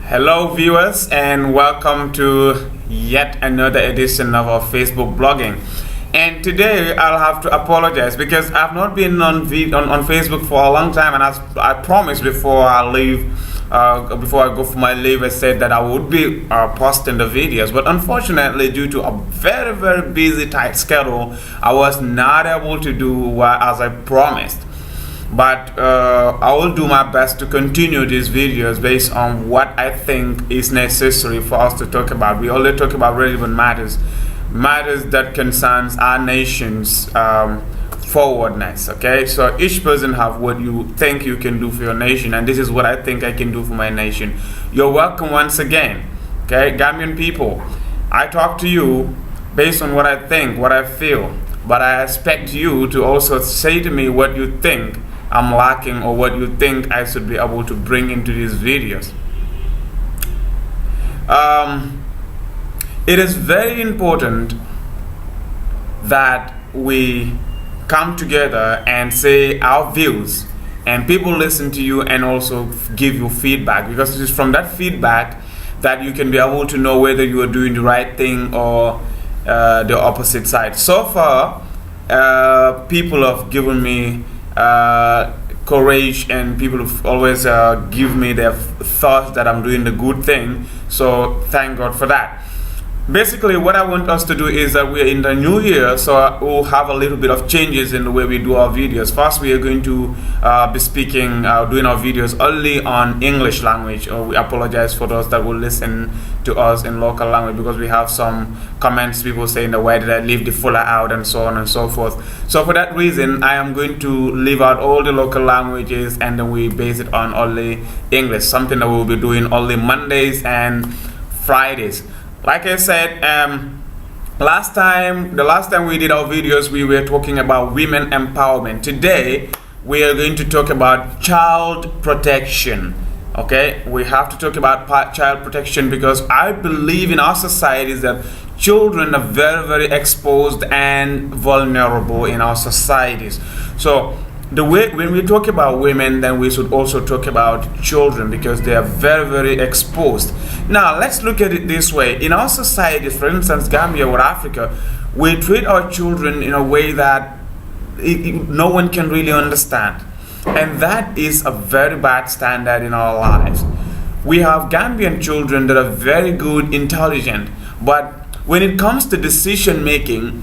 Hello viewers, and welcome to yet another edition of our Facebook blogging. And today I'll have to apologize because I've not been on Facebook for a long time, and as I promised before I leave, before I go for my leave, I said that I would be posting the videos, but unfortunately due to a very busy tight schedule, I was not able to do as I promised. But I will do my best to continue these videos based on what I think is necessary for us to talk about. We only talk about relevant matters that concerns our nation's forwardness. Okay, so each person have what you think you can do for your nation, and this is what I think I can do for my nation. You're welcome once again. Okay, Gambian people, I talk to you based on what I think, what I feel, but I expect you to also say to me what you think I'm lacking or what you think I should be able to bring into these videos. It is very important that we come together and say our views, and people listen to you and also give you feedback, because it is from that feedback that you can be able to know whether you are doing the right thing or the opposite side. So far, people have given me courage, and people have always give me their thoughts that I'm doing the good thing, so thank God for that. Basically, what I want us to do is that we're in the new year, so we'll have a little bit of changes in the way we do our videos. First, we are going to be speaking, doing our videos only on English language. We apologize for those that will listen to us in local language, because we have some comments, people saying the why did I leave the fuller out and so on and so forth. So for that reason, I am going to leave out all the local languages, and then we base it on only English, something that we'll be doing only Mondays and Fridays. Like I said, the last time we did our videos, we were talking about women empowerment. Today, we are going to talk about child protection. Okay, we have to talk about child protection because I believe in our societies that children are very exposed and vulnerable in our societies. So the way when we talk about women, then we should also talk about children, because they are very exposed. Now let's look at it this way. In our societies, for instance Gambia or Africa, we treat our children in a way that no one can really understand, and that is a very bad standard in our lives. We have Gambian children that are very good, intelligent, but when it comes to decision making,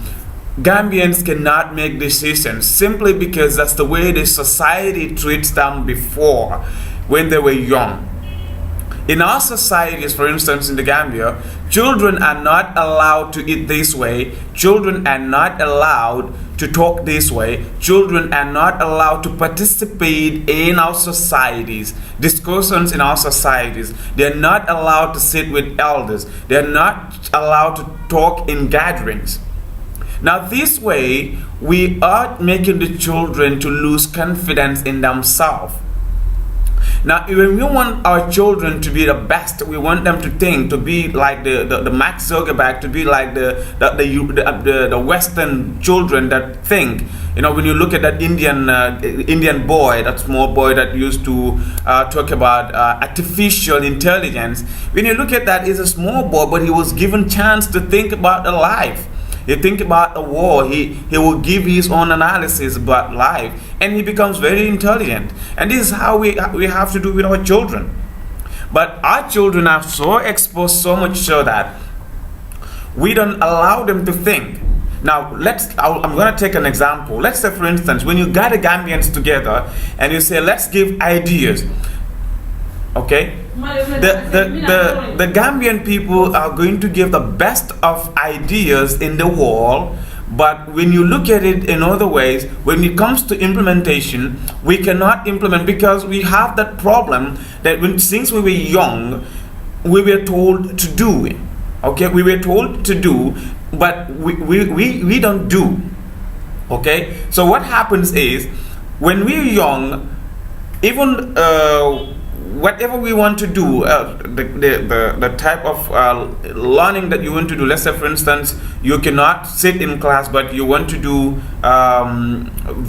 Gambians cannot make decisions simply because that's the way the society treats them before, when they were young. In our societies, for instance in the Gambia, children are not allowed to eat this way, children are not allowed to talk this way, children are not allowed to participate in our societies, discussions in our societies. They are not allowed to sit with elders, they are not allowed to talk in gatherings. Now this way, we are making the children to lose confidence in themselves. Now when we want our children to be the best, we want them to think, to be like the Max Zuckerberg, to be like the Western children that think. You know, when you look at that Indian boy, that small boy that used to talk about artificial intelligence, when you look at that, he's a small boy, but he was given chance to think about the life. He think about the war, he will give his own analysis about life, and he becomes very intelligent. And this is how we have to do with our children. But our children are so exposed, so much so that we don't allow them to think. Now I'm going to take an example. Let's say, for instance, when you gather Gambians together and you say, let's give ideas. Okay, the Gambian people are going to give the best of ideas in the world, but when you look at it in other ways, when it comes to implementation, we cannot implement because we have that problem that since we were young, we were told to do it. Okay, we were told to do, but we don't do. Okay, so what happens is, when we're young, even whatever we want to do, the type of learning that you want to do. Let's say, for instance, you cannot sit in class, but you want to do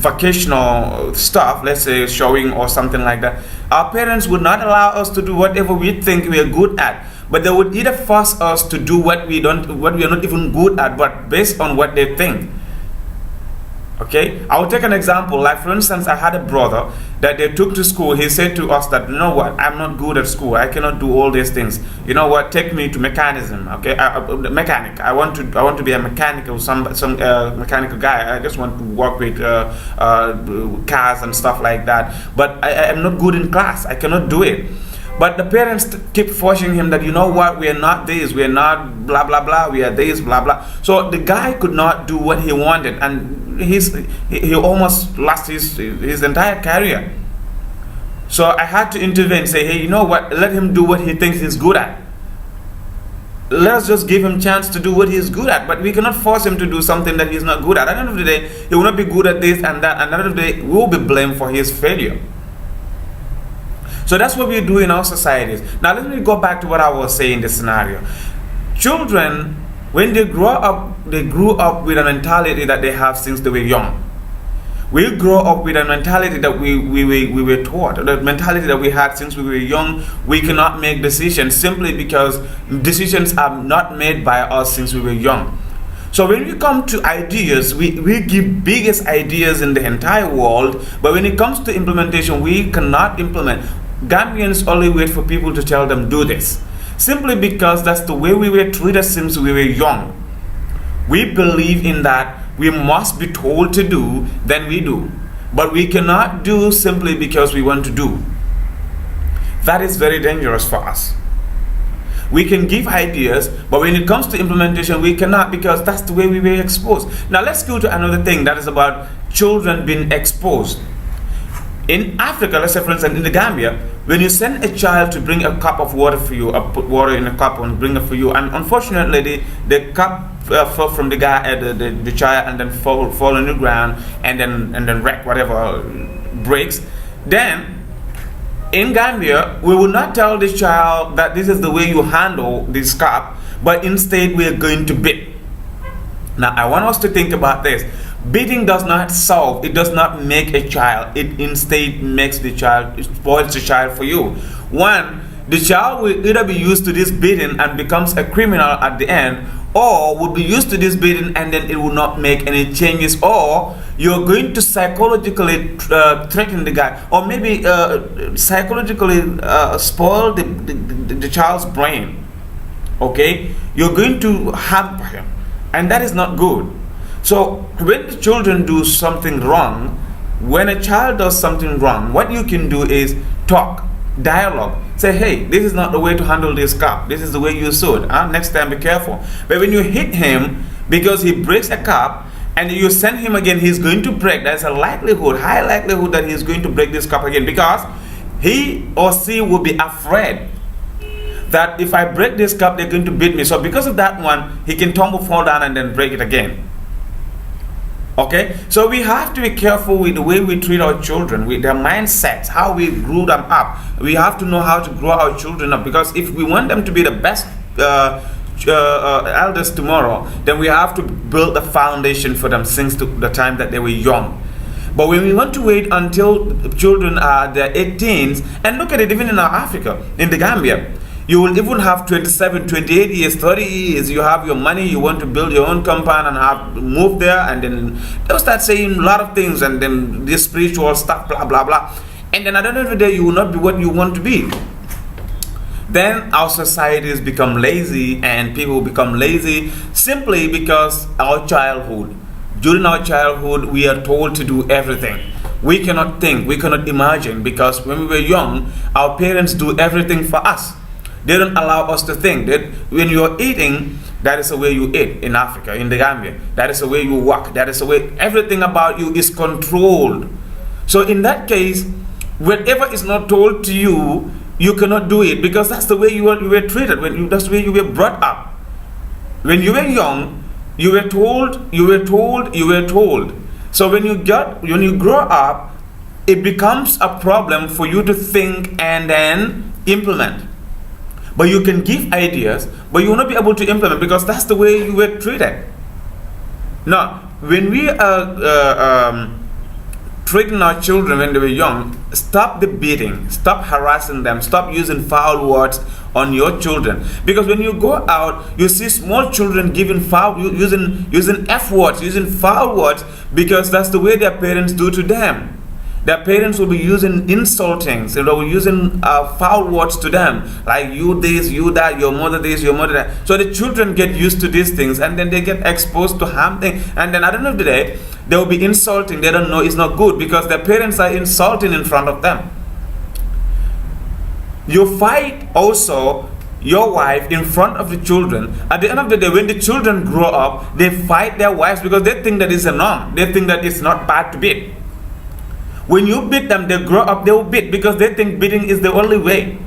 vocational stuff, let's say showing or something like that. Our parents would not allow us to do whatever we think we are good at, but they would either force us to do what we are not even good at, but based on what they think. Okay, I will take an example. Like, for instance, I had a brother that they took to school. He said to us that, you know what, I'm not good at school. I cannot do all these things. You know what? Take me to mechanism. Okay, mechanic. I want to be a mechanical, some mechanical guy. I just want to work with cars and stuff like that. But I am not good in class. I cannot do it. But the parents keep forcing him that, you know what, we are not this, we are not blah blah blah, we are this blah blah. So the guy could not do what he wanted, and he almost lost his entire career. So I had to intervene and say, hey, you know what, let him do what he thinks he's good at. Let's just give him a chance to do what he's good at, but we cannot force him to do something that he's not good at. At the end of the day, he will not be good at this and that, and at the end of the day, we will be blamed for his failure. So that's what we do in our societies. Now let me go back to what I was saying in this scenario. Children, when they grew up with a mentality that they have since they were young. We grow up with a mentality that we were taught, the mentality that we had since we were young. We cannot make decisions simply because decisions are not made by us since we were young. So when we come to ideas, we give biggest ideas in the entire world, but when it comes to implementation, we cannot implement. Gambians only wait for people to tell them do this, simply because that's the way we were treated since we were young. We believe in that we must be told to do, then we do. But we cannot do simply because we want to do. That is very dangerous for us. We can give ideas, but when it comes to implementation, we cannot, because that's the way we were exposed. Now let's go to another thing that is about children being exposed. In Africa, let's say for instance in the Gambia, when you send a child to bring a cup of water for you, or put water in a cup and bring it for you, and unfortunately the cup fell from the guy, the child, and then fall on the ground, and then wreck, whatever, breaks, then in Gambia, we will not tell this child that this is the way you handle this cup, but instead we are going to beat. Now I want us to think about this. Beating does not solve, it does not make a child, it instead makes the child, it spoils the child for you. One, the child will either be used to this beating and becomes a criminal at the end, or will be used to this beating and then it will not make any changes, or you're going to psychologically threaten the guy, or maybe psychologically spoil the child's brain. Okay, you're going to hamper him, and that is not good. So when the children do something wrong, when a child does something wrong, what you can do is talk, dialogue. Say, hey, this is not the way to handle this cup. This is the way you should. Next time, be careful. But when you hit him because he breaks a cup, and you send him again, he's going to break. There's a likelihood, high likelihood, that he's going to break this cup again, because he or she will be afraid that if I break this cup, they're going to beat me. So because of that one, he can fall down and then break it again. Okay, so we have to be careful with the way we treat our children, with their mindsets, how we grew them up. We have to know how to grow our children up, because if we want them to be the best elders tomorrow, then we have to build a foundation for them since the time that they were young. But when we want to wait until children are their 18s, and look at it, even in Africa, in the Gambia, you will even have 27, 28 years, 30 years, you have your money, you want to build your own compound and have move there, and then they'll start saying a lot of things, and then this spiritual stuff, blah, blah, blah. And then at the end of the day, you will not be what you want to be. Then our societies become lazy, and people become lazy simply because during our childhood, we are told to do everything. We cannot think, we cannot imagine, because when we were young, our parents do everything for us. They don't allow us to think. That when you're eating, that is the way you eat in Africa, in the Gambia. That is the way you walk. That is the way everything about you is controlled. So in that case, whatever is not told to you, you cannot do it, because that's the way you were treated. That's the way you were brought up. When you were young, you were told. So when you grow up, it becomes a problem for you to think and then implement. But you can give ideas, but you will not be able to implement because that's the way you were treated. Now, when we are treating our children when they were young, stop the beating, stop harassing them, stop using foul words on your children. Because when you go out, you see small children giving foul, using F words, using foul words, because that's the way their parents do to them. Their parents will be using insulting, so they will be using foul words to them, like you this, you that, your mother this, your mother that. So the children get used to these things, and then they get exposed to harm things. And then at the end of the day, they will be insulting. They don't know it's not good because their parents are insulting in front of them. You fight also your wife in front of the children. At the end of the day, when the children grow up, they fight their wives because they think that it's a norm. They think that it's not bad to beat. When you beat them, they grow up, they will beat because they think beating is the only way.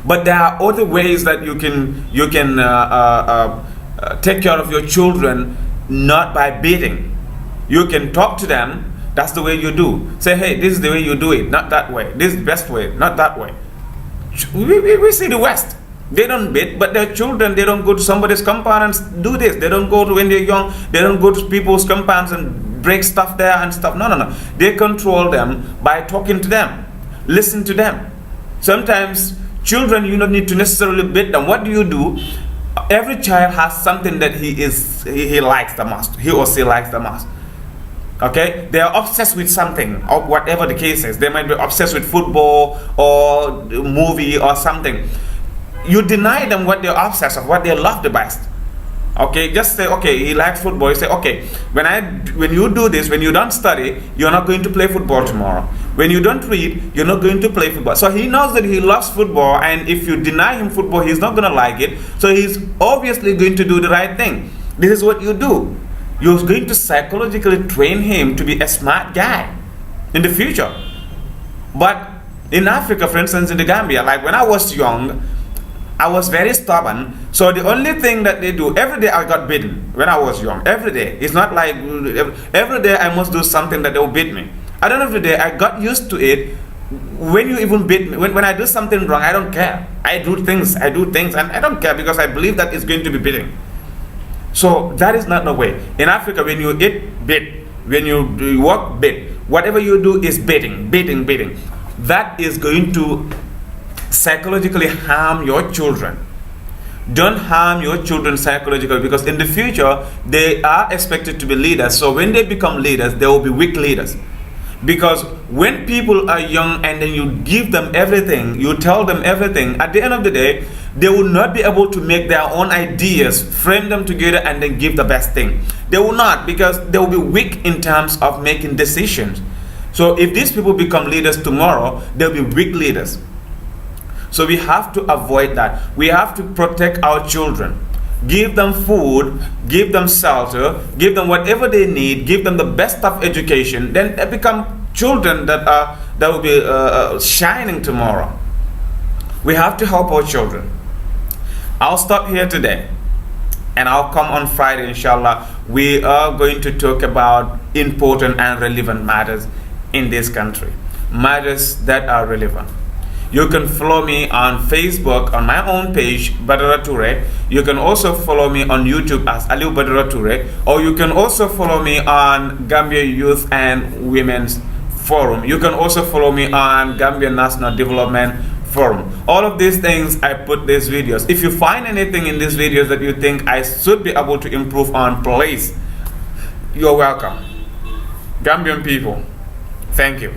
But there are other ways that you can take care of your children, not by beating. You can talk to them. That's the way you do. Say, hey, this is the way you do it, not that way. This is the best way, not that way. We see the West. They don't beat, but their children, they don't go to somebody's compound and do this. They don't go to, when they're young, they don't go to people's compounds and break stuff there and stuff. No. They control them by talking to them. Listen to them. Sometimes children, you don't need to necessarily beat them. What do? Every child has something that he likes the most. He or she likes the most. Okay? They are obsessed with something, or whatever the case is. They might be obsessed with football or movie or something. You deny them what they're obsessed with, what they love the best. Okay, just say, okay, he likes football. You say, okay, when you do this, when you don't study, you're not going to play football tomorrow. When you don't read, you're not going to play football. So he knows that he loves football, and if you deny him football, he's not going to like it. So he's obviously going to do the right thing. This is what you do. You're going to psychologically train him to be a smart guy in the future. But in Africa, for instance, in the Gambia, like when I was young, I was very stubborn. So the only thing that they do, every day I got beaten when I was young. Every day. It's not like every day I must do something that they will beat me. At the end of the day, I got used to it. When you even beat me, when I do something wrong, I don't care. I do things, and I don't care because I believe that it's going to be beating. So that is not the way. In Africa, when you eat, beat. When you work, beat. Whatever you do is beating. That is going to psychologically harm your children. Don't harm your children psychologically, because in the future they are expected to be leaders. So when they become leaders, they will be weak leaders. Because when people are young and then you give them everything, you tell them everything, at the end of the day, they will not be able to make their own ideas, frame them together, and then give the best thing. They will not, because they will be weak in terms of making decisions. So if these people become leaders tomorrow, they'll be weak leaders. So we have to avoid that. We have to protect our children. Give them food, give them shelter, give them whatever they need, give them the best of education. Then they become children that will be shining tomorrow. We have to help our children. I'll stop here today, and I'll come on Friday, inshallah. We are going to talk about important and relevant matters in this country, matters that are relevant. You can follow me on Facebook on my own page, Badara Toure. You can also follow me on YouTube as Aliou Badara Toure, or you can also follow me on Gambia Youth and Women's Forum. You can also follow me on Gambia National Development Forum. All of these things, I put these videos. If you find anything in these videos that you think I should be able to improve on, please, you're welcome. Gambian people, thank you.